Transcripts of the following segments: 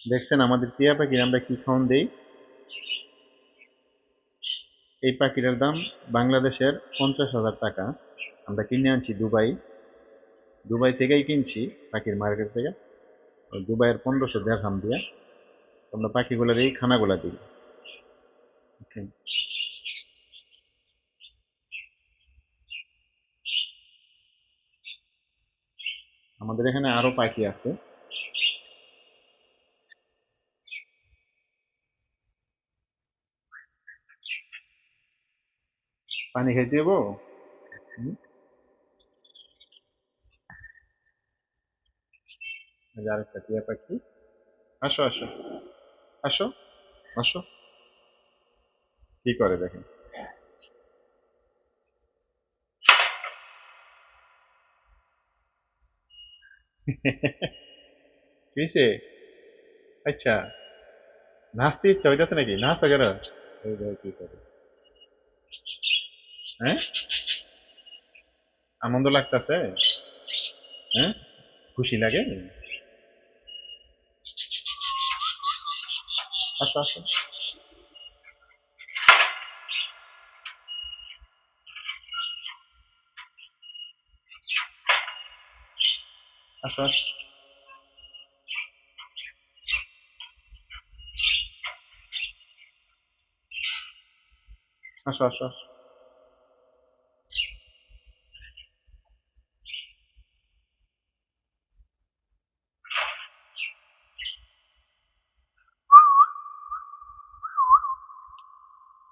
দেখছেন আমাদের টিয়া পাখির আমরা কি খাওয়ান দেই? এই পাখিটার দাম বাংলাদেশের 50,000 টাকা। আমরা কিনে আনছি দুবাই। দুবাই থেকেই কিনছি, পাখির মার্কেট থেকে। ওই দুবাইয়ের 1500 দেড়হাম দিয়ে আমরা পাখিগুলোর এই খানাগুলা দিই। বুঝছেন? আমাদের এখানে আরো পাখি আছে। পানি খাইতে দেবো? হুম? এই যে আরেকটা টিয়া পাখি। আসো আসো আসো আসো। কি করে দেখেন। কি হয়েছে? আচ্ছা, নাচতে ইচ্ছা হইতেছে নাকি? নাচো কেন? এই দেখো কি করে। হ্যাঁ, আনন্দ লাগতেছে? হ্যাঁ, খুশি লাগে? আসো আসো আসো আসো আসো আসো আসো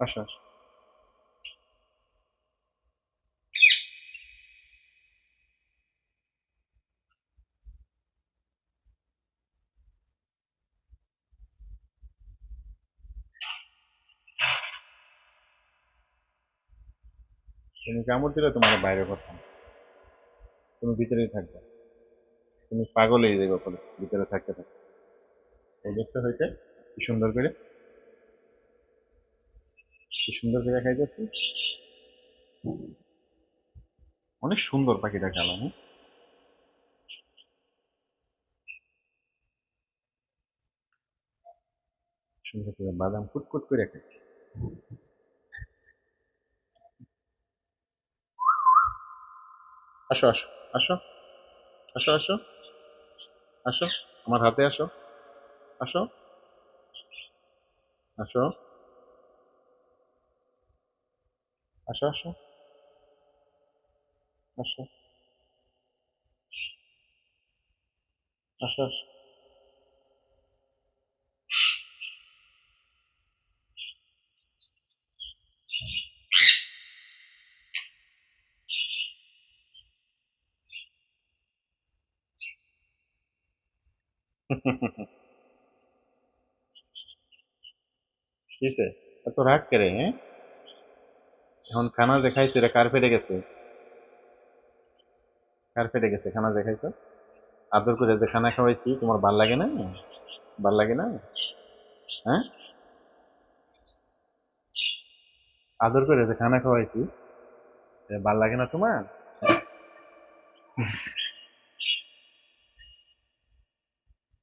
আসো আসো। তুমি কামড় দিলে তোমার বাইরে করতাম। তুমি ভিতরেই থাকবে। তুমি পাগল হয়ে যাবে বলে ভিতরে থাকতে থাকতে। এই দেখতে হইতে কি সুন্দর করে, কি সুন্দর করে খাইতেছি। অনেক সুন্দর পাখিটা কালাম, হ্যাঁ? সুন্দর করে বাদাম কুটকুট করে খাই। আসো আসো আসো আসো আসো আসো, আমার হাতে আসো। আসো আসো আসো আসো আসো আসো আসো। কিসে এত রাগ করে, হ্যাঁ? এখন খানা যে খাইছো এটা কার পেটে গেছে? কার পেটে গেছে খানা যে খাইছো? আদর করে যে খানা খাওয়াইছি তোমার ভাল লাগে না? ভাল লাগে না? হ্যাঁ, আদর করে যে খানা খাওয়াইছি ভাল লাগে না তোমার?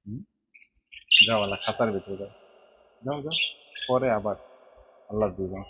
হুম? যাও আল্লাহ খাতার ভিতরে যাও। যাও যাও, পরে আবার আল্লাহ দিবা।